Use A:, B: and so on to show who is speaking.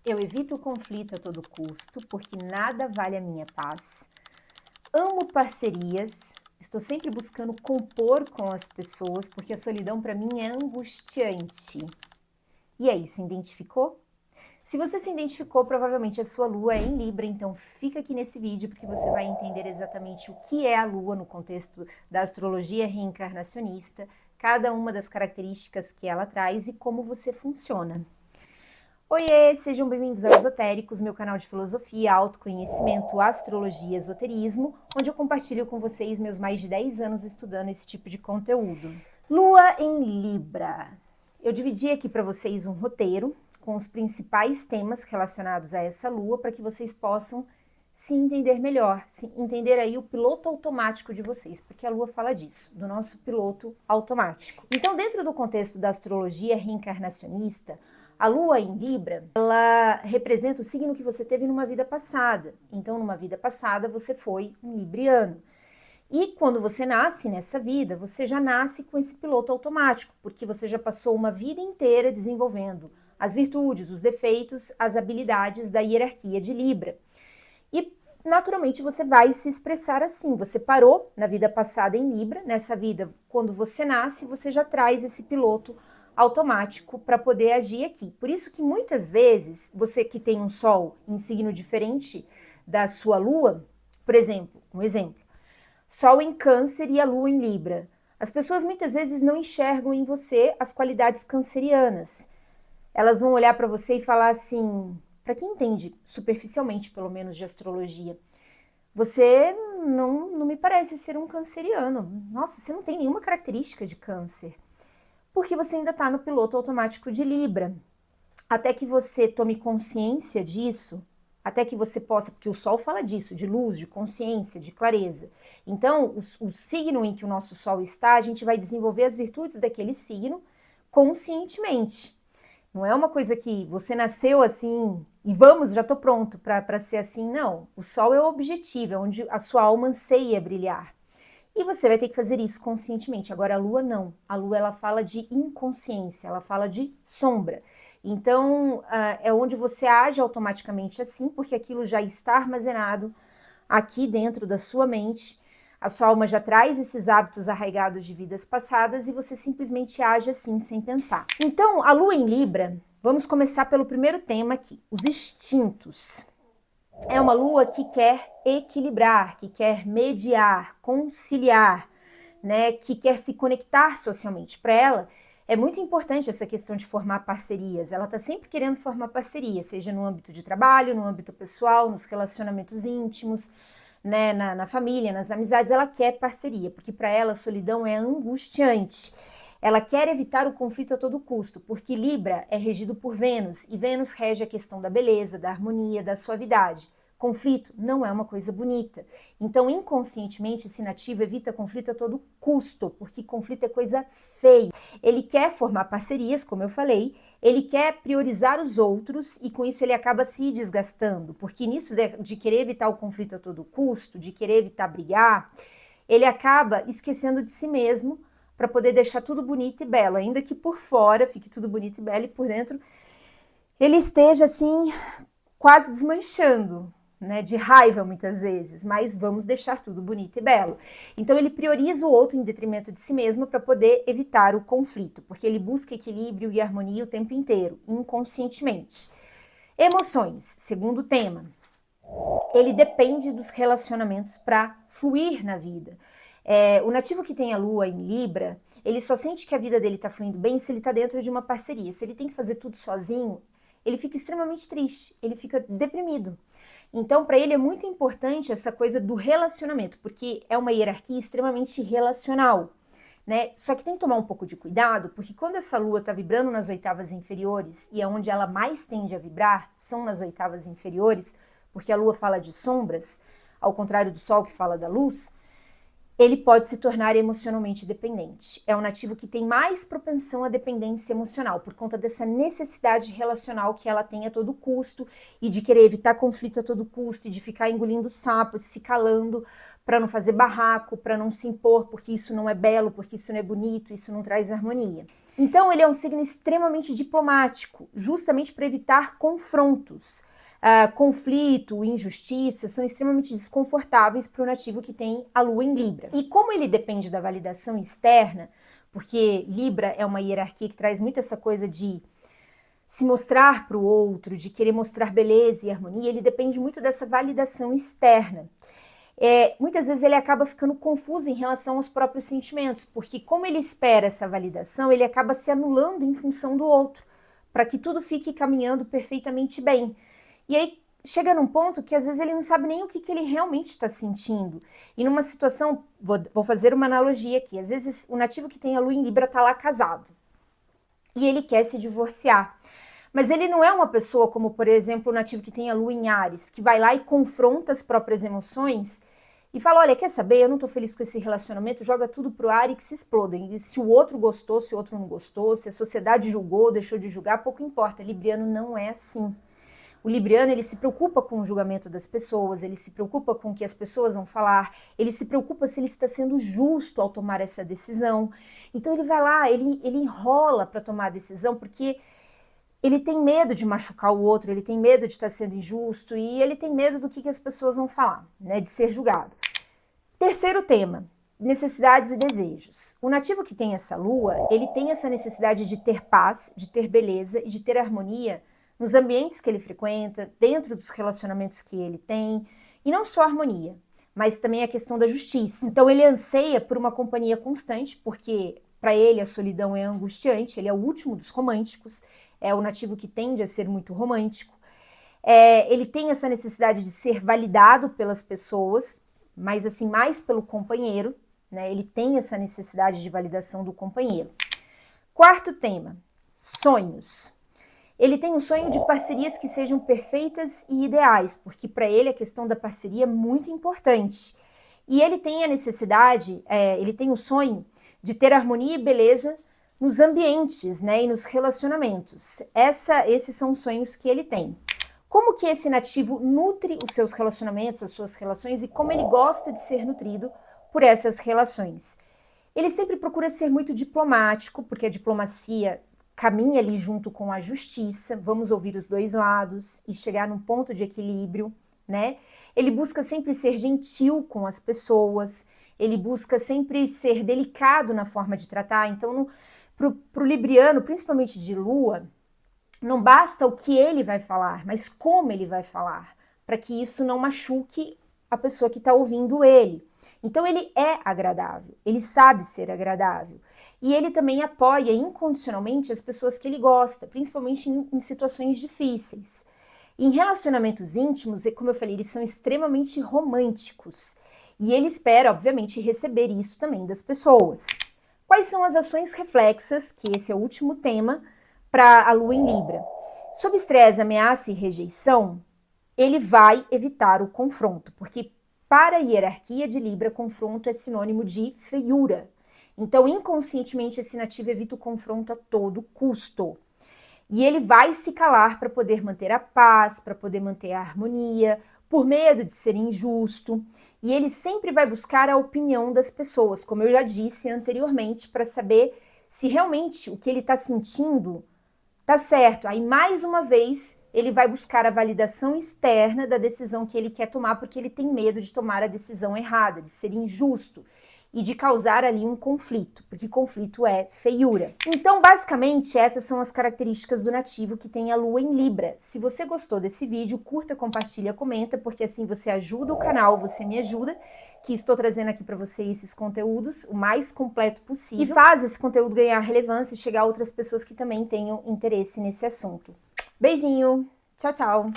A: Eu evito o conflito a todo custo, porque nada vale a minha paz. Amo parcerias, estou sempre buscando compor com as pessoas, porque a solidão para mim é angustiante. E aí, se identificou? Se você se identificou, provavelmente a sua lua é em Libra, então fica aqui nesse vídeo porque você vai entender exatamente o que é a lua no contexto da astrologia reencarnacionista, cada uma das características que ela traz e como você funciona. Oiê, sejam bem-vindos ao Esotéricos, meu canal de filosofia, autoconhecimento, astrologia e esoterismo, onde eu compartilho com vocês meus mais de 10 anos estudando esse tipo de conteúdo. Lua em Libra. Eu dividi aqui para vocês um roteiro com os principais temas relacionados a essa lua para que vocês possam se entender melhor, se entender aí o piloto automático de vocês, porque a lua fala disso, do nosso piloto automático. Então, dentro do contexto da astrologia reencarnacionista, a lua em Libra, ela representa o signo que você teve numa vida passada. Então, numa vida passada, você foi um libriano. E quando você nasce nessa vida, você já nasce com esse piloto automático, porque você já passou uma vida inteira desenvolvendo as virtudes, os defeitos, as habilidades da hierarquia de Libra. E, naturalmente, você vai se expressar assim. Você parou na vida passada em Libra, nessa vida, quando você nasce, você já traz esse piloto automático para poder agir aqui. Por isso que muitas vezes, você que tem um sol em signo diferente da sua lua, por exemplo, um exemplo, Sol em Câncer e a Lua em Libra. As pessoas muitas vezes não enxergam em você as qualidades cancerianas. Elas vão olhar para você e falar assim, para quem entende superficialmente, pelo menos, de astrologia, você não me parece ser um canceriano. Nossa, você não tem nenhuma característica de câncer. Porque você ainda está no piloto automático de Libra. Até que você tome consciência disso, até que você possa, porque o Sol fala disso, de luz, de consciência, de clareza. Então, o signo em que o nosso Sol está, a gente vai desenvolver as virtudes daquele signo conscientemente. Não é uma coisa que você nasceu assim e vamos, já estou pronto para ser assim, não. O Sol é o objetivo, é onde a sua alma anseia brilhar. E você vai ter que fazer isso conscientemente. Agora, a Lua não. A Lua, ela fala de inconsciência, ela fala de sombra. Então, é onde você age automaticamente assim, porque aquilo já está armazenado aqui dentro da sua mente. A sua alma já traz esses hábitos arraigados de vidas passadas e você simplesmente age assim, sem pensar. Então, a Lua em Libra, vamos começar pelo primeiro tema aqui, os instintos. É uma lua que quer equilibrar, que quer mediar, conciliar, né, que quer se conectar socialmente. Para ela, é muito importante essa questão de formar parcerias. Ela está sempre querendo formar parceria, seja no âmbito de trabalho, no âmbito pessoal, nos relacionamentos íntimos, né, na família, nas amizades. Ela quer parceria, porque para ela a solidão é angustiante. Ela quer evitar o conflito a todo custo, porque Libra é regido por Vênus, e Vênus rege a questão da beleza, da harmonia, da suavidade. Conflito não é uma coisa bonita. Então, inconscientemente, esse nativo evita conflito a todo custo, porque conflito é coisa feia. Ele quer formar parcerias, como eu falei, ele quer priorizar os outros e com isso ele acaba se desgastando, porque nisso de querer evitar o conflito a todo custo, de querer evitar brigar, ele acaba esquecendo de si mesmo, para poder deixar tudo bonito e belo, ainda que por fora fique tudo bonito e belo e por dentro ele esteja assim quase desmanchando, né, de raiva muitas vezes, mas vamos deixar tudo bonito e belo. Então ele prioriza o outro em detrimento de si mesmo para poder evitar o conflito, porque ele busca equilíbrio e harmonia o tempo inteiro, inconscientemente. Emoções, segundo tema, ele depende dos relacionamentos para fluir na vida. O nativo que tem a lua em Libra, ele só sente que a vida dele está fluindo bem se ele está dentro de uma parceria. Se ele tem que fazer tudo sozinho, ele fica extremamente triste, ele fica deprimido. Então, para ele é muito importante essa coisa do relacionamento, porque é uma hierarquia extremamente relacional, né? Só que tem que tomar um pouco de cuidado, porque quando essa lua está vibrando nas oitavas inferiores, e é onde ela mais tende a vibrar, são nas oitavas inferiores, porque a lua fala de sombras, ao contrário do sol que fala da luz, ele pode se tornar emocionalmente dependente. É um nativo que tem mais propensão à dependência emocional, por conta dessa necessidade relacional que ela tem a todo custo, e de querer evitar conflito a todo custo, e de ficar engolindo sapos, se calando, para não fazer barraco, para não se impor, porque isso não é belo, porque isso não é bonito, isso não traz harmonia. Então ele é um signo extremamente diplomático, justamente para evitar confrontos. Conflito, injustiça são extremamente desconfortáveis para o nativo que tem a lua em Libra. E como ele depende da validação externa, porque Libra é uma hierarquia que traz muito essa coisa de se mostrar para o outro, de querer mostrar beleza e harmonia, ele depende muito dessa validação externa. Muitas vezes ele acaba ficando confuso em relação aos próprios sentimentos, porque como ele espera essa validação, ele acaba se anulando em função do outro, para que tudo fique caminhando perfeitamente bem. E aí chega num ponto que às vezes ele não sabe nem o que ele realmente está sentindo. E numa situação, vou fazer uma analogia aqui, às vezes o nativo que tem a lua em Libra está lá casado, e ele quer se divorciar. Mas ele não é uma pessoa como, por exemplo, o nativo que tem a lua em Áries, que vai lá e confronta as próprias emoções e fala, olha, quer saber, eu não tô feliz com esse relacionamento, joga tudo pro ar e que se explodem. E se o outro gostou, se o outro não gostou, se a sociedade julgou, deixou de julgar, pouco importa. Libriano não é assim. O libriano, ele se preocupa com o julgamento das pessoas, ele se preocupa com o que as pessoas vão falar, ele se preocupa se ele está sendo justo ao tomar essa decisão. Então ele vai lá, ele enrola para tomar a decisão, porque ele tem medo de machucar o outro, ele tem medo de estar sendo injusto e ele tem medo do que as pessoas vão falar, né, de ser julgado. Terceiro tema, necessidades e desejos. O nativo que tem essa lua, ele tem essa necessidade de ter paz, de ter beleza e de ter harmonia nos ambientes que ele frequenta, dentro dos relacionamentos que ele tem, e não só harmonia, mas também a questão da justiça. Então ele anseia por uma companhia constante, porque para ele a solidão é angustiante, ele é o último dos românticos, é o nativo que tende a ser muito romântico. Ele tem essa necessidade de ser validado pelas pessoas, mas assim, mais pelo companheiro, né? Ele tem essa necessidade de validação do companheiro. Quarto tema, sonhos. Ele tem um sonho de parcerias que sejam perfeitas e ideais, porque para ele a questão da parceria é muito importante. E ele tem a necessidade, ele tem o sonho de ter harmonia e beleza nos ambientes, né, e nos relacionamentos. Esses são os sonhos que ele tem. Como que esse nativo nutre os seus relacionamentos, as suas relações, e como ele gosta de ser nutrido por essas relações? Ele sempre procura ser muito diplomático, porque a diplomacia caminha ali junto com a justiça, vamos ouvir os dois lados e chegar num ponto de equilíbrio, né? Ele busca sempre ser gentil com as pessoas, ele busca sempre ser delicado na forma de tratar, então para o libriano, principalmente de lua, não basta o que ele vai falar, mas como ele vai falar, para que isso não machuque a pessoa que está ouvindo ele. Então ele é agradável, ele sabe ser agradável. E ele também apoia incondicionalmente as pessoas que ele gosta, principalmente em situações difíceis. Em relacionamentos íntimos, como eu falei, eles são extremamente românticos. E ele espera, obviamente, receber isso também das pessoas. Quais são as ações reflexas, que esse é o último tema, para a lua em Libra? Sob estresse, ameaça e rejeição, ele vai evitar o confronto, porque para a hierarquia de Libra, confronto é sinônimo de feiura. Então, inconscientemente, esse nativo evita o confronto a todo custo. E ele vai se calar para poder manter a paz, para poder manter a harmonia, por medo de ser injusto. E ele sempre vai buscar a opinião das pessoas, como eu já disse anteriormente, para saber se realmente o que ele está sentindo está certo. Aí, mais uma vez, ele vai buscar a validação externa da decisão que ele quer tomar, porque ele tem medo de tomar a decisão errada, de ser injusto e de causar ali um conflito, porque conflito é feiura. Então, basicamente, essas são as características do nativo que tem a lua em Libra. Se você gostou desse vídeo, curta, compartilha, comenta, porque assim você ajuda o canal, você me ajuda, que estou trazendo aqui para você esses conteúdos o mais completo possível. E faz esse conteúdo ganhar relevância e chegar a outras pessoas que também tenham interesse nesse assunto. Beijinho! Tchau, tchau!